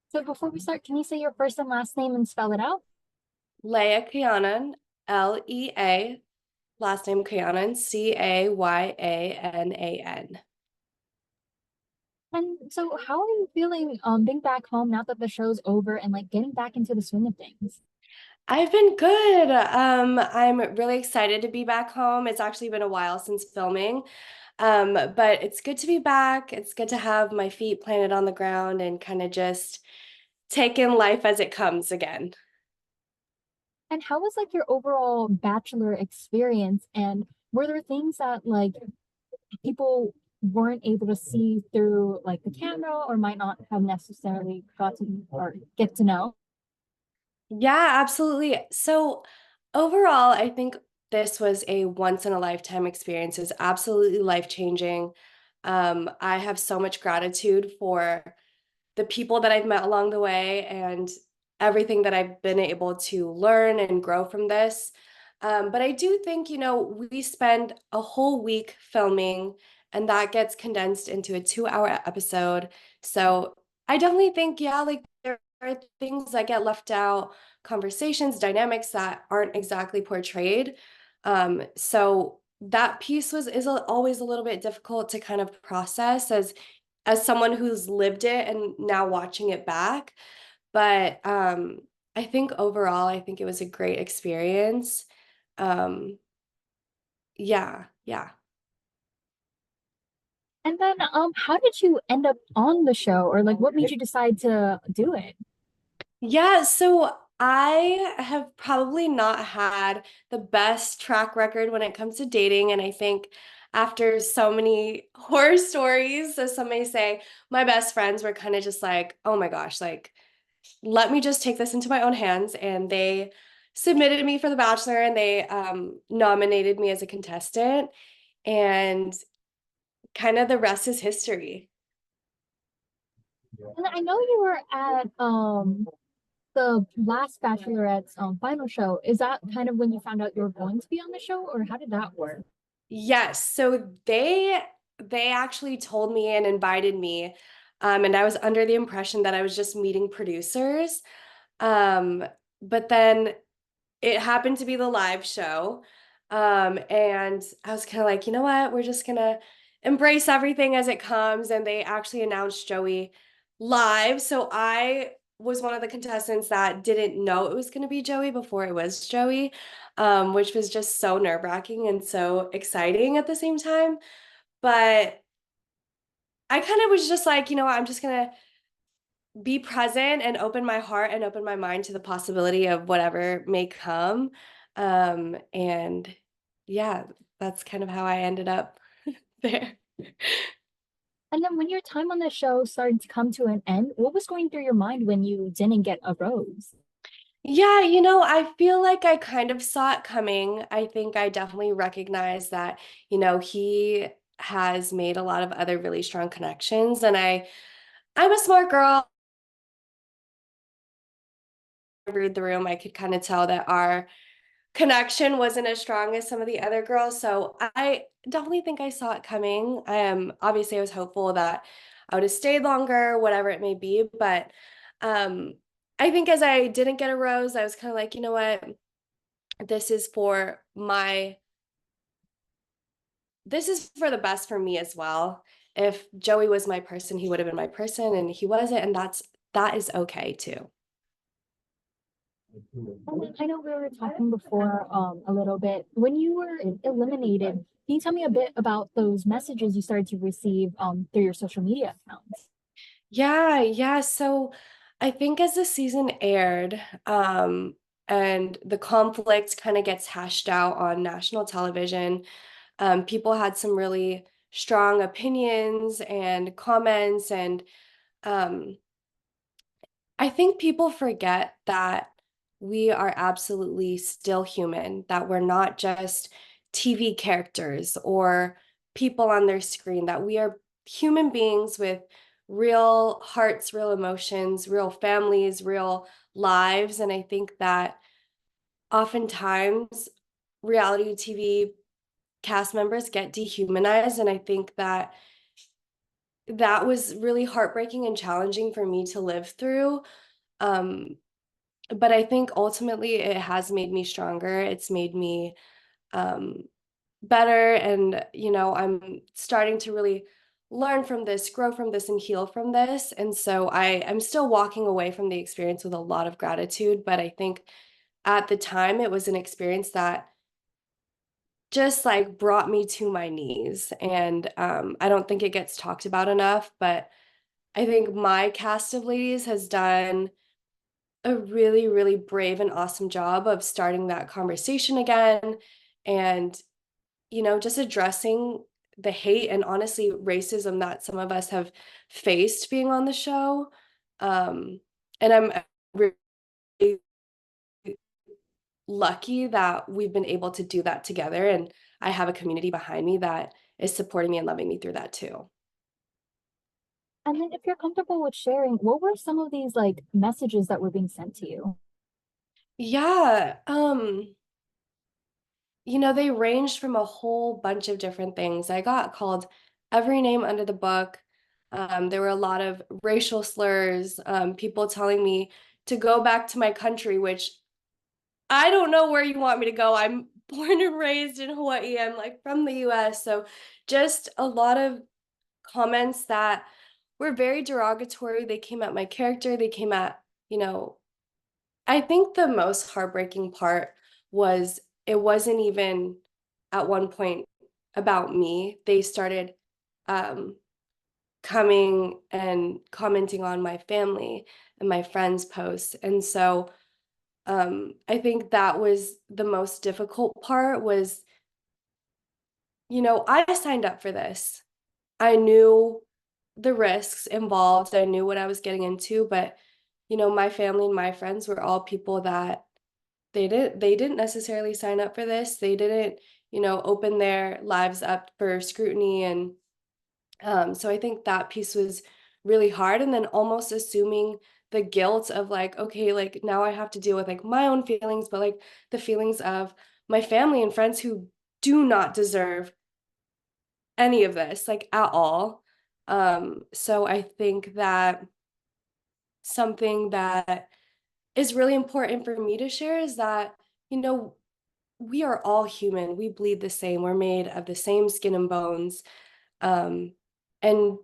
So before we start, can you say your first and last name and spell it out? Lea Cayanan, Lea, last name Cayanan, Cayananan. And so how are you feeling being back home now that the show's over and like getting back into the swing of things? I've been good. I'm really excited to be back home. It's actually been a while since filming. But it's good to be back. It's good to have my feet planted on the ground and kind of just take in life as it comes again. And how was like your overall bachelor experience? And were there things that like people weren't able to see through like the camera or might not have necessarily gotten or get to know? Yeah, absolutely. So overall, I think this was a once in a lifetime experience. It's absolutely life changing. I have so much gratitude for the people that I've met along the way and everything that I've been able to learn and grow from this. But I do think, we spend a whole week filming and that gets condensed into a 2 hour episode. So I definitely think, yeah, like there are things that get left out, conversations, dynamics that aren't exactly portrayed. So that piece always a little bit difficult to kind of process as someone who's lived it and now watching it back. But I think overall, I think it was a great experience. Um, yeah, yeah. And then how did you end up on the show or like what made you decide to do it? Yeah, so I have probably not had the best track record when it comes to dating. And I think after so many horror stories, as some may say, my best friends were kind of just like, oh my gosh, like, let me just take this into my own hands. And they submitted me for The Bachelor and they nominated me as a contestant. And kind of the rest is history. And I know you were at the last Bachelorette's final show. Is that kind of when you found out you were going to be on the show, or how did that work? Yes, so they actually told me and invited me, and I was under the impression that I was just meeting producers. Um, but then it happened to be the live show. And I was kind of like, you know what? We're just gonna embrace everything as it comes. And they actually announced Joey live. So I was one of the contestants that didn't know it was gonna be Joey before it was Joey, which was just so nerve-wracking and so exciting at the same time. But I kind of was just like, you know what, I'm just gonna be present and open my heart and open my mind to the possibility of whatever may come. And yeah, that's kind of how I ended up there. And then when your time on the show started to come to an end, what was going through your mind when you didn't get a rose? Yeah, I feel like I kind of saw it coming. I think I definitely recognize that, he has made a lot of other really strong connections. And I'm a smart girl. I read the room. I could kind of tell that our connection wasn't as strong as some of the other girls. So I definitely think I saw it coming. Obviously I was hopeful that I would have stayed longer, whatever it may be. But um I think as I didn't get a rose, I was kind of like, you know what? This is for my this is for the best for me as well. If Joey was my person, he would have been my person and he wasn't, and that is okay too. And then I know we were talking before a little bit. When you were eliminated, can you tell me a bit about those messages you started to receive through your social media accounts? Yeah, yeah. So I think as the season aired, and the conflict kind of gets hashed out on national television, people had some really strong opinions and comments, and um, I think people forget that we are absolutely still human, that we're not just TV characters or people on their screen, that we are human beings with real hearts, real emotions, real families, real lives. And I think that oftentimes reality TV cast members get dehumanized. And I think that that was really heartbreaking and challenging for me to live through. Um, but I think ultimately it has made me stronger. It's made me um, better. And, I'm starting to really learn from this, grow from this, and heal from this. And so I'm still walking away from the experience with a lot of gratitude. But I think at the time, it was an experience that just like brought me to my knees. And I don't think it gets talked about enough, but I think my cast of ladies has done a really, really brave and awesome job of starting that conversation again and, just addressing the hate and honestly racism that some of us have faced being on the show. Um, and I'm really lucky that we've been able to do that together. And I have a community behind me that is supporting me and loving me through that too. And then if you're comfortable with sharing, what were some of these like messages that were being sent to you? Yeah. They ranged from a whole bunch of different things. I got called every name under the book. There were a lot of racial slurs, people telling me to go back to my country, which I don't know where you want me to go. I'm born and raised in Hawaii. I'm like from the US. So just a lot of comments that were very derogatory. They came at my character. They came at, you know, I think the most heartbreaking part was it wasn't even at one point about me. They started um, coming and commenting on my family and my friends' posts. And so I think that was the most difficult part was, I signed up for this. I knew the risks involved. I knew what I was getting into, but my family and my friends were all people that they didn't necessarily sign up for this. They didn't, open their lives up for scrutiny. And so I think that piece was really hard. And then almost assuming the guilt of like, okay, like now I have to deal with like my own feelings, but like the feelings of my family and friends who do not deserve any of this, like at all. So I think that something that is really important for me to share is that, you know, we are all human. We bleed the same. We're made of the same skin and bones. Um, and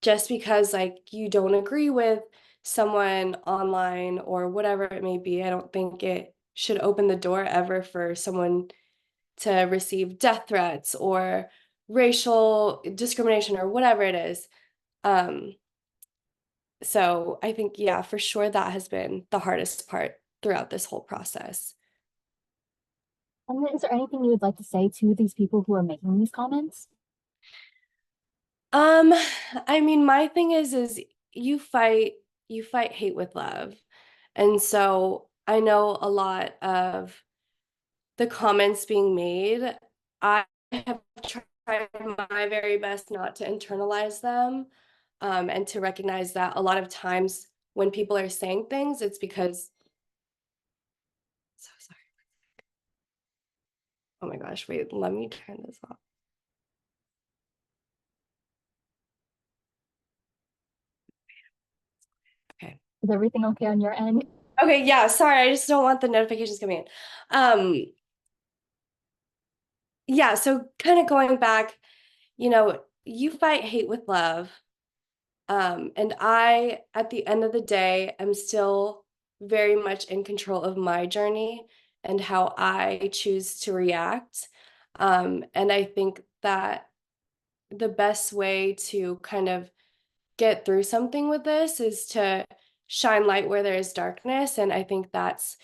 just because like you don't agree with someone online or whatever it may be, I don't think it should open the door ever for someone to receive death threats or racial discrimination or whatever it is. Um, so I think, yeah, for sure that has been the hardest part throughout this whole process. And then is there anything you would like to say to these people who are making these comments? Um, I mean, my thing is you fight you fight hate with love. And so I know a lot of the comments being made, I have tried my very best not to internalize them, and to recognize that a lot of times when people are saying things, it's because so sorry. Oh my gosh, wait, let me turn this off. Okay. Is everything okay on your end? Okay, yeah, sorry, I just don't want the notifications coming in. Yeah, so kind of going back, you fight hate with love. And I, at the end of the day, am still very much in control of my journey and how I choose to react. And I think that the best way to kind of get through something with this is to shine light where there is darkness. And I think that's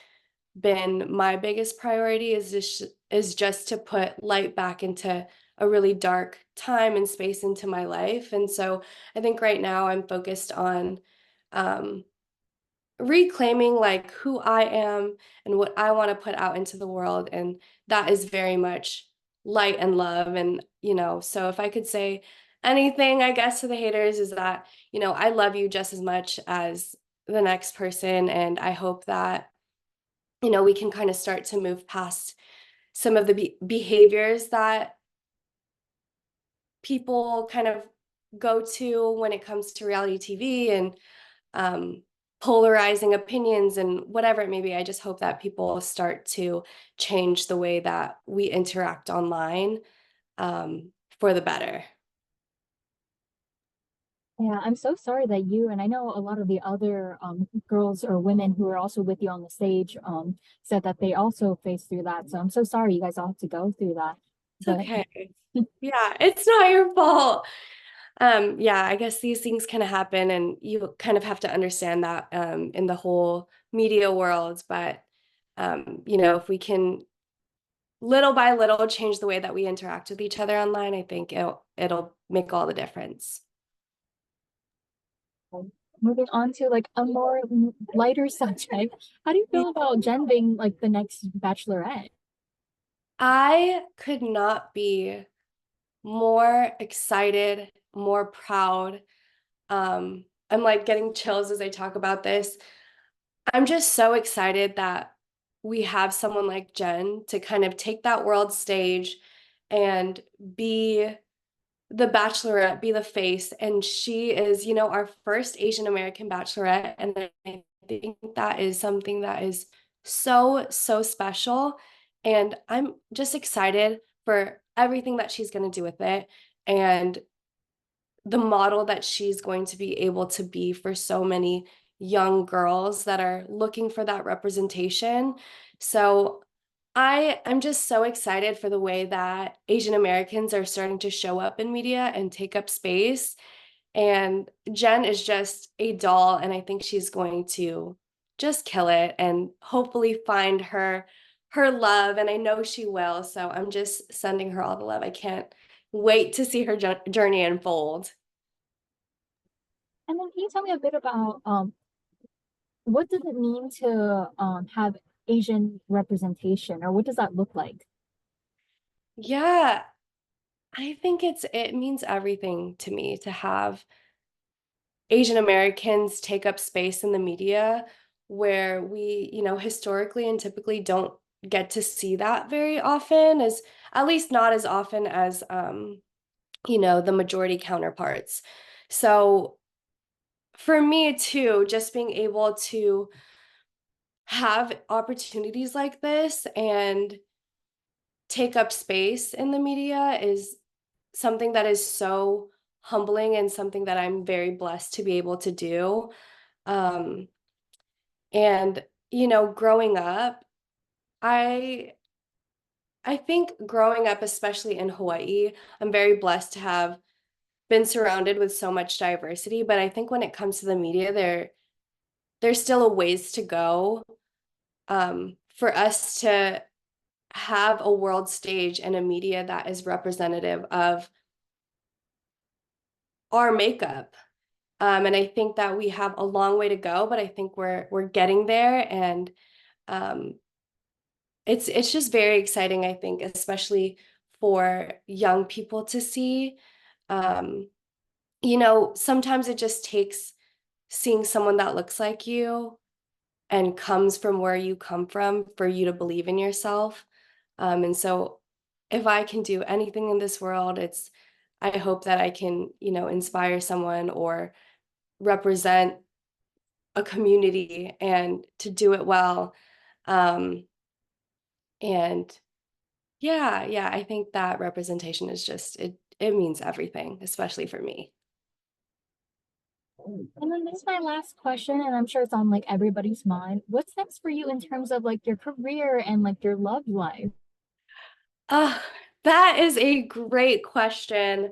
been my biggest priority is just to put light back into a really dark time and space into my life. And so I think right now I'm focused on um, reclaiming like who I am and what I want to put out into the world. And that is very much light and love. And, so if I could say anything, I guess, to the haters is that, I love you just as much as the next person. And I hope that we can kind of start to move past some of the behaviors that people kind of go to when it comes to reality TV and um, polarizing opinions and whatever it may be. I just hope that people start to change the way that we interact online for the better. Yeah, I'm so sorry that you and I know a lot of the other girls or women who are also with you on the stage said that they also faced through that. So I'm so sorry you guys all have to go through that. It's But okay. Yeah, it's not your fault. Yeah, I guess these things kind of happen, and you kind of have to understand that in the whole media world. But if we can little by little change the way that we interact with each other online, I think it'll make all the difference. moving on to like a more lighter subject, how do you Yeah. feel about Jen being like the next Bachelorette? I could not be more excited, more proud. I'm like getting chills as I talk about this. I'm just so excited that we have someone like Jen to kind of take that world stage and be the Bachelorette, be the face. And she is, our first Asian American Bachelorette. And I think that is something that is so, so special. And I'm just excited for everything that she's going to do with it. And the model that she's going to be able to be for so many young girls that are looking for that representation. So I'm just so excited for the way that Asian Americans are starting to show up in media and take up space. And Jen is just a doll, and I think she's going to just kill it and hopefully find her love, and I know she will. So I'm just sending her all the love. I can't wait to see her journey unfold. And then can you tell me a bit about what does it mean to have Asian representation, or what does that look like? Yeah, I think it means everything to me to have Asian Americans take up space in the media where we, historically and typically don't get to see that very often, as at least not as often as the majority counterparts. So for me too, just being able to have opportunities like this and take up space in the media is something that is so humbling and something that I'm very blessed to be able to do. Um, and growing up, I I think growing up, especially in Hawaii, I'm very blessed to have been surrounded with so much diversity. But I think when it comes to the media, there's still a ways to go for us to have a world stage and a media that is representative of our makeup. And I think that we have a long way to go, but I think we're getting there, and um, it's just very exciting. I think, especially for young people to see. Um, Sometimes it just takes seeing someone that looks like you and comes from where you come from for you to believe in yourself. And so, if I can do anything in this world, I hope that I can, inspire someone or represent a community and to do it well. Um, and yeah, I think that representation is just it means everything, especially for me. And then this is my last question, and I'm sure it's on like everybody's mind. What's next for you in terms of like your career and like your love life? Uh, that is a great question.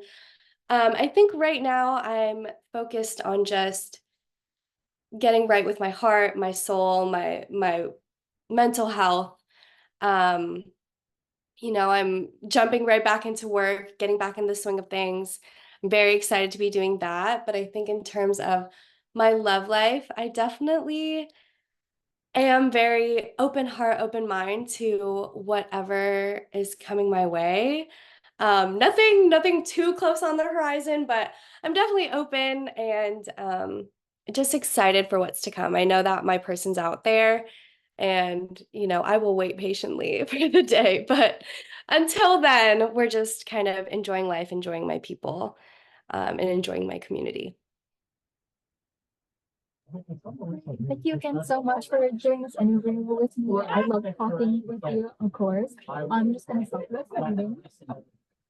I think right now I'm focused on just getting right with my heart, my soul, my mental health. Um, I'm jumping right back into work, getting back in the swing of things. I'm very excited to be doing that. But I think in terms of my love life, I definitely am very open heart, open mind to whatever is coming my way. Nothing too close on the horizon, but I'm definitely open and just excited for what's to come. I know that my person's out there, and I will wait patiently for the day. But until then, we're just kind of enjoying life, enjoying my people. and enjoying my community. Thank you again so much for doing this interview with me. I love talking with you, of course. I'm just gonna stop this.